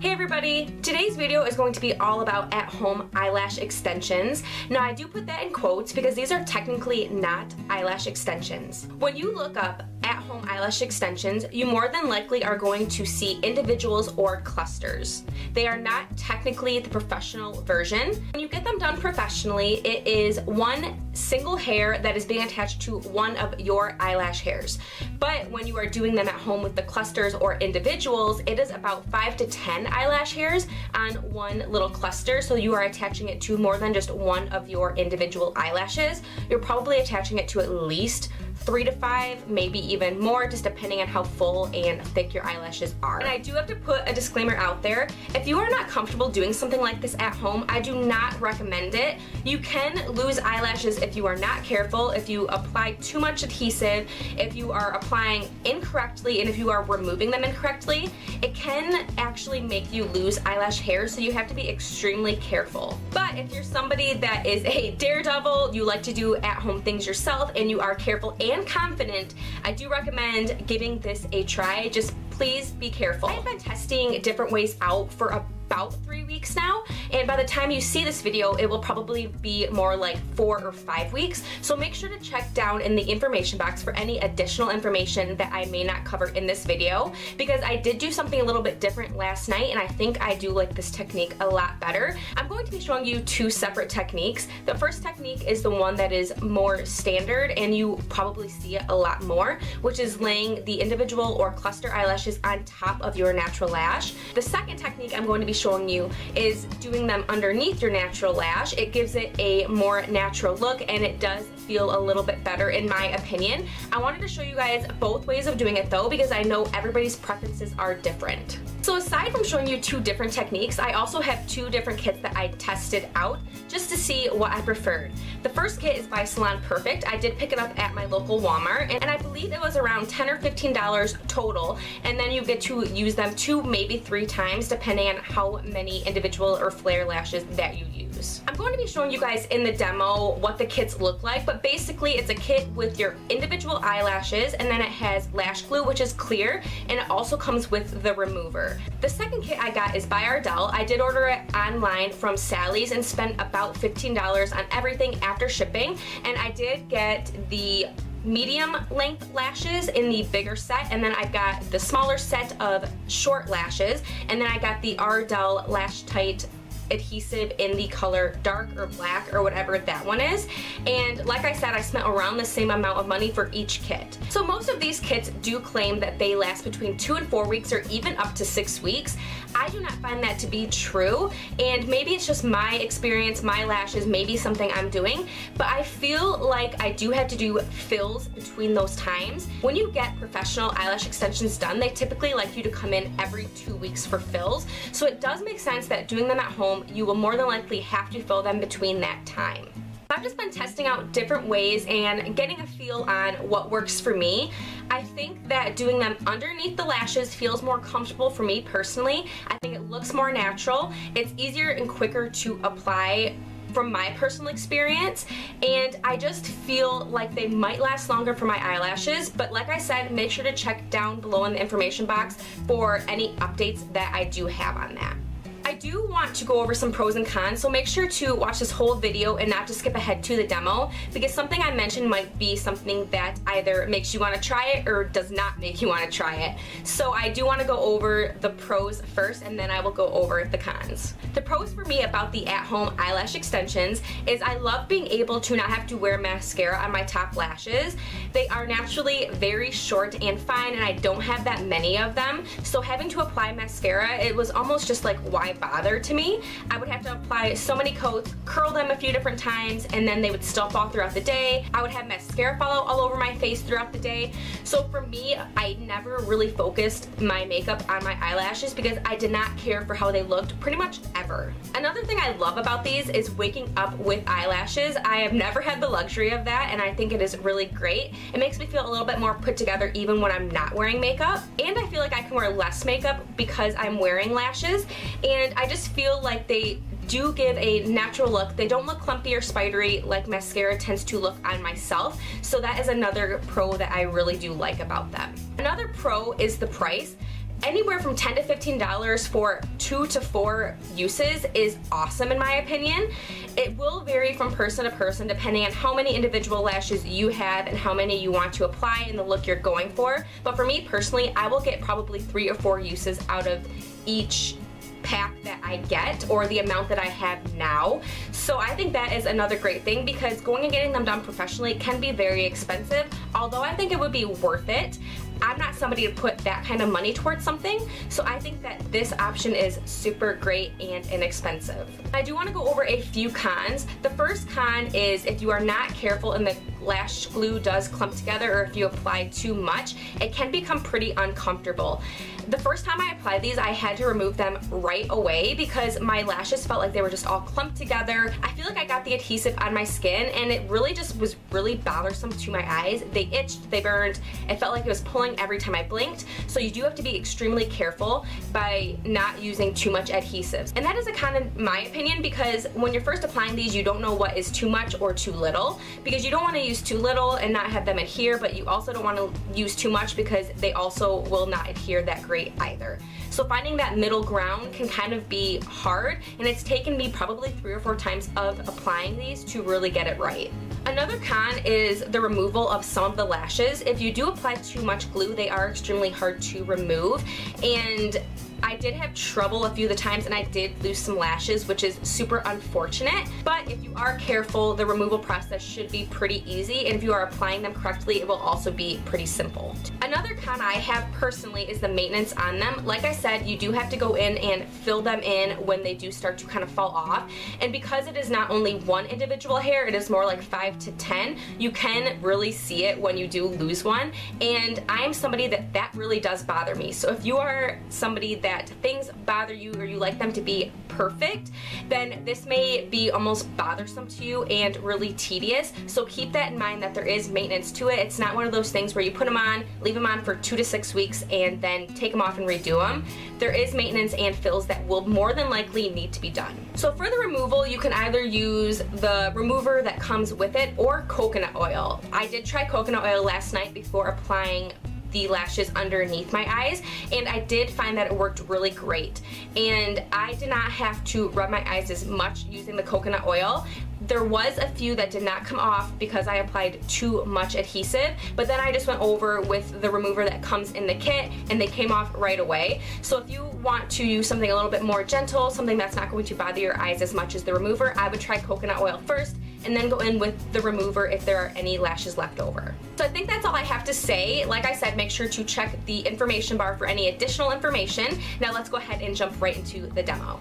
Hey everybody! Today's video is going to be all about at-home eyelash extensions. Now I do put that in quotes because these are technically not eyelash extensions. When you look up at-home eyelash extensions, you more than likely are going to see individuals or clusters. They are not technically the professional version. When you get them done professionally, it is one single hair that is being attached to one of your eyelash hairs. But when you are doing them at home with the clusters or individuals, it is about 5 to 10 eyelash hairs on one little cluster, so you are attaching it to more than just one of your individual eyelashes. You're probably attaching it to at least 3 to 5, maybe even more, just depending on how full and thick your eyelashes are. And I do have to put a disclaimer out there. If you are not comfortable doing something like this at home, I do not recommend it. You can lose eyelashes if you are not careful, if you apply too much adhesive, if you are applying incorrectly, and if you are removing them incorrectly. It can actually make you lose eyelash hair, so you have to be extremely careful. But if you're somebody that is a daredevil, you like to do at-home things yourself, and you are careful and confident, I do recommend giving this a try. Just please be careful. I've been testing different ways out for about 3 weeks now, and by the time you see this video, it will probably be more like 4 or 5 weeks. So make sure to check down in the information box for any additional information that I may not cover in this video, because I did do something a little bit different last night, and I think I do like this technique a lot better. I'm going to be showing you 2 separate techniques. The first technique is the one that is more standard, and you probably see it a lot more, which is laying the individual or cluster eyelashes on top of your natural lash. The second technique I'm going to be showing you is doing them underneath your natural lash. It gives it a more natural look, and it does feel a little bit better in my opinion. I wanted to show you guys both ways of doing it though, because I know everybody's preferences are different. So aside from showing you 2 different techniques, I also have 2 different kits that I tested out just to see what I preferred. The first kit is by Salon Perfect. I did pick it up at my local Walmart, and I believe it was around $10 or $15 total, and then you get to use them 2, maybe 3 times depending on how many individual or flare lashes that you use. I'm going to be showing you guys in the demo what the kits look like, but basically it's a kit with your individual eyelashes, and then it has lash glue, which is clear, and it also comes with the remover. The second kit I got is by Ardell. I did order it online from Sally's and spent about $15 on everything after shipping, and I did get the medium length lashes in the bigger set, and then I got the smaller set of short lashes, and then I got the Ardell Lash Tight adhesive in the color dark or black or whatever that one is. And like I said, I spent around the same amount of money for each kit. So most of these kits do claim that they last between 2 and 4 weeks, or even up to 6 weeks. I do not find that to be true, and maybe it's just my experience, my lashes, maybe something I'm doing, but I feel like I do have to do fills between those times. When you get professional eyelash extensions done, they typically like you to come in every 2 weeks for fills, so it does make sense that doing them at home, you will more than likely have to fill them between that time. I've just been testing out different ways and getting a feel on what works for me. I think that doing them underneath the lashes feels more comfortable for me personally. I think it looks more natural. It's easier and quicker to apply from my personal experience, and I just feel like they might last longer for my eyelashes. But like I said, make sure to check down below in the information box for any updates that I do have on that. I do want to go over some pros and cons, so make sure to watch this whole video and not to skip ahead to the demo, because something I mentioned might be something that either makes you want to try it or does not make you want to try it. So I do want to go over the pros first, and then I will go over the cons. The pros for me about the at-home eyelash extensions is I love being able to not have to wear mascara on my top lashes. They are naturally very short and fine, and I don't have that many of them, so having to apply mascara, it was almost just like, why bother to me? I would have to apply so many coats, curl them a few different times, and then they would still fall throughout the day. I would have mascara fall all over my face throughout the day. So for me, I never really focused my makeup on my eyelashes because I did not care for how they looked pretty much ever. Another thing I love about these is waking up with eyelashes. I have never had the luxury of that, and I think it is really great. It makes me feel a little bit more put together even when I'm not wearing makeup, and I feel like I can wear less makeup because I'm wearing lashes, and I just feel like they do give a natural look. They don't look clumpy or spidery like mascara tends to look on myself, so that is another pro that I really do like about them. Another pro is the price. Anywhere from $10 to $15 for 2 to 4 uses is awesome in my opinion. It will vary from person to person depending on how many individual lashes you have and how many you want to apply and the look you're going for. But for me personally, I will get probably 3 or 4 uses out of each pack that I get, or the amount that I have now. So I think that is another great thing, because going and getting them done professionally can be very expensive. Although I think it would be worth it, I'm not somebody to put that kind of money towards something, so I think that this option is super great and inexpensive. I do want to go over a few cons. The first con is if you are not careful and the lash glue does clump together, or if you apply too much, it can become pretty uncomfortable. The first time I applied these, I had to remove them right away because my lashes felt like they were just all clumped together. I feel like I got the adhesive on my skin and it really just was really bothersome to my eyes. They itched, they burned, it felt like it was pulling every time I blinked. So you do have to be extremely careful by not using too much adhesives. And that is a con in my opinion, because when you're first applying these, you don't know what is too much or too little, because you don't want to use too little and not have them adhere, but you also don't want to use too much because they also will not adhere that great either. So finding that middle ground can kind of be hard, and it's taken me probably 3 or 4 times of applying these to really get it right. Another con is the removal of some of the lashes. If you do apply too much glue, they are extremely hard to remove, and I did have trouble a few of the times and I did lose some lashes, which is super unfortunate. But if you are careful, the removal process should be pretty easy, and if you are applying them correctly, it will also be pretty simple. Another con I have personally is the maintenance on them. Like I said, you do have to go in and fill them in when they do start to kind of fall off. And because it is not only one individual hair, it is more like 5 to 10, you can really see it when you do lose one. And I am somebody that really does bother me. So if you are somebody that things bother you or you like them to be perfect, then this may be almost bothersome to you and really tedious. So keep that in mind, that there is maintenance to it. It's not one of those things where you put them on, leave them on for 2 to 6 weeks and then take them off and redo them. There is maintenance and fills that will more than likely need to be done. So for the removal, you can either use the remover that comes with it or coconut oil. I did try coconut oil last night before applying the lashes underneath my eyes, and I did find that it worked really great. And I did not have to rub my eyes as much using the coconut oil. There was a few that did not come off because I applied too much adhesive, but then I just went over with the remover that comes in the kit and they came off right away. So if you want to use something a little bit more gentle, something that's not going to bother your eyes as much as the remover, I would try coconut oil first and then go in with the remover if there are any lashes left over. So I think that's all I have to say. Like I said, make sure to check the information bar for any additional information. Now let's go ahead and jump right into the demo.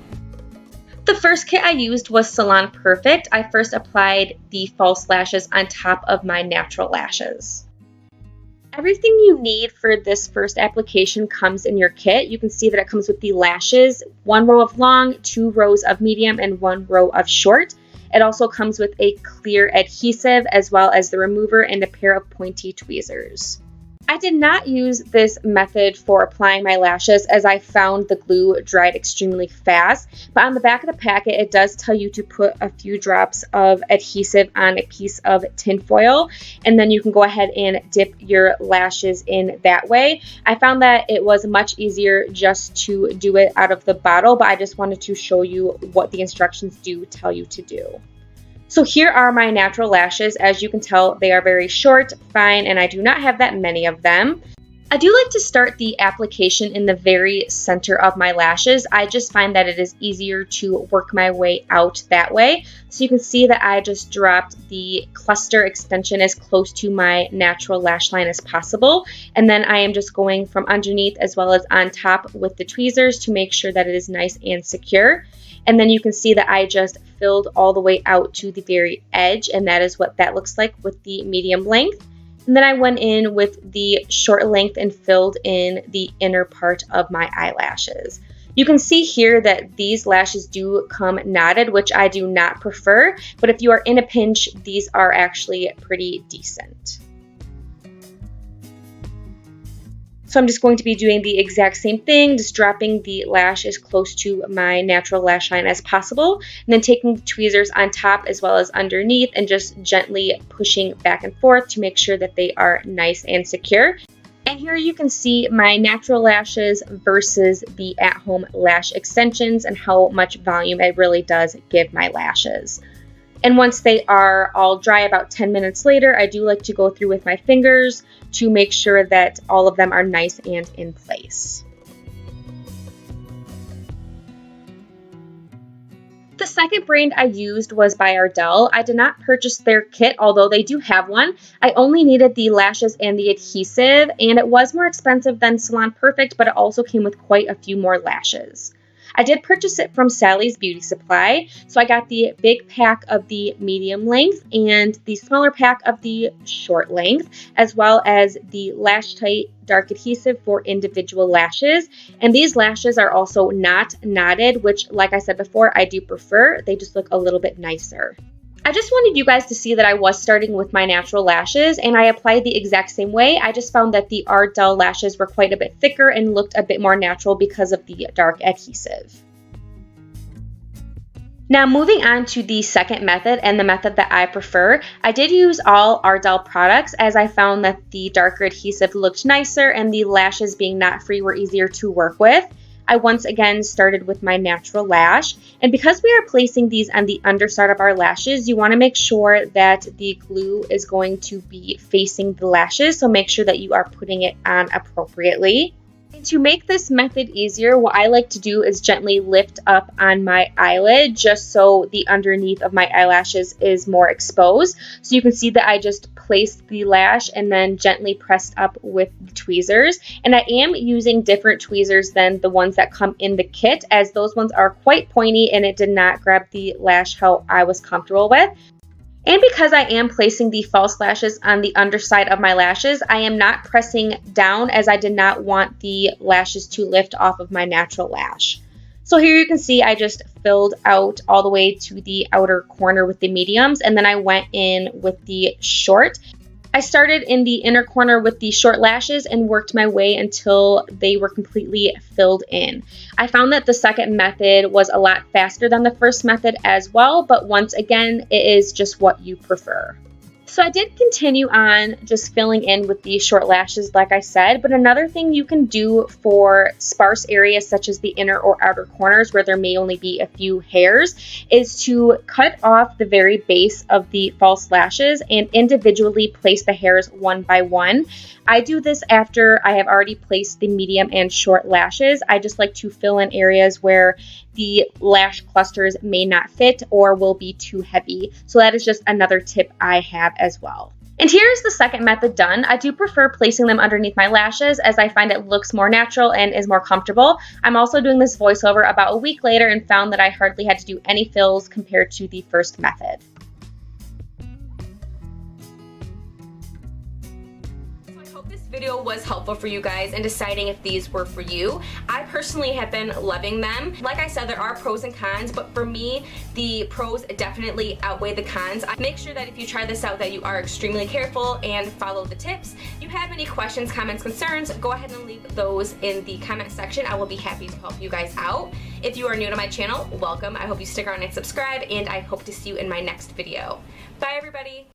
The first kit I used was Salon Perfect. I first applied the false lashes on top of my natural lashes. Everything you need for this first application comes in your kit. You can see that it comes with the lashes, 1 row of long, 2 rows of medium, and 1 row of short. It also comes with a clear adhesive as well as the remover and a pair of pointy tweezers. I did not use this method for applying my lashes as I found the glue dried extremely fast, but on the back of the packet it does tell you to put a few drops of adhesive on a piece of tinfoil, and then you can go ahead and dip your lashes in that way. I found that it was much easier just to do it out of the bottle, but I just wanted to show you what the instructions do tell you to do. So here are my natural lashes. As you can tell, they are very short, fine, and I do not have that many of them. I do like to start the application in the very center of my lashes. I just find that it is easier to work my way out that way. So you can see that I just dropped the cluster extension as close to my natural lash line as possible. And then I am just going from underneath as well as on top with the tweezers to make sure that it is nice and secure. And then you can see that I just filled all the way out to the very edge, and that is what that looks like with the medium length. And then I went in with the short length and filled in the inner part of my eyelashes. You can see here that these lashes do come knotted, which I do not prefer, but if you are in a pinch, these are actually pretty decent. So I'm just going to be doing the exact same thing, just dropping the lash as close to my natural lash line as possible, and then taking the tweezers on top as well as underneath and just gently pushing back and forth to make sure that they are nice and secure. And here you can see my natural lashes versus the at-home lash extensions and how much volume it really does give my lashes. And once they are all dry, about 10 minutes later, I do like to go through with my fingers to make sure that all of them are nice and in place. The second brand I used was by Ardell. I did not purchase their kit, although they do have one. I only needed the lashes and the adhesive, and it was more expensive than Salon Perfect, but it also came with quite a few more lashes. I did purchase it from Sally's Beauty Supply, so I got the big pack of the medium length and the smaller pack of the short length, as well as the Lash Tight dark adhesive for individual lashes. And these lashes are also not knotted, which, like I said before, I do prefer. They just look a little bit nicer. I just wanted you guys to see that I was starting with my natural lashes, and I applied the exact same way. I just found that the Ardell lashes were quite a bit thicker and looked a bit more natural because of the dark adhesive. Now moving on to the second method and the method that I prefer, I did use all Ardell products as I found that the darker adhesive looked nicer and the lashes being knot-free were easier to work with. I once again started with my natural lash, and because we are placing these on the underside of our lashes, you want to make sure that the glue is going to be facing the lashes, so make sure that you are putting it on appropriately. And to make this method easier, what I like to do is gently lift up on my eyelid just so the underneath of my eyelashes is more exposed. So you can see that I just placed the lash and then gently pressed up with the tweezers. And I am using different tweezers than the ones that come in the kit, as those ones are quite pointy and it did not grab the lash how I was comfortable with. And because I am placing the false lashes on the underside of my lashes, I am not pressing down as I did not want the lashes to lift off of my natural lash. So here you can see I just filled out all the way to the outer corner with the mediums, and then I went in with the short. I started in the inner corner with the short lashes and worked my way until they were completely filled in. I found that the second method was a lot faster than the first method as well, but once again, it is just what you prefer. So I did continue on just filling in with the short lashes like I said, but another thing you can do for sparse areas such as the inner or outer corners where there may only be a few hairs is to cut off the very base of the false lashes and individually place the hairs one by one. I do this after I have already placed the medium and short lashes. I just like to fill in areas where the lash clusters may not fit or will be too heavy. So that is just another tip I have as well. And here's the second method done. I do prefer placing them underneath my lashes as I find it looks more natural and is more comfortable. I'm also doing this voiceover about a week later and found that I hardly had to do any fills compared to the first method. This video was helpful for you guys in deciding if these were for you. I personally have been loving them. Like I said, there are pros and cons, but for me, the pros definitely outweigh the cons. Make sure that if you try this out that you are extremely careful and follow the tips. If you have any questions, comments, concerns, go ahead and leave those in the comment section. I will be happy to help you guys out. If you are new to my channel, welcome. I hope you stick around and subscribe, and I hope to see you in my next video. Bye everybody.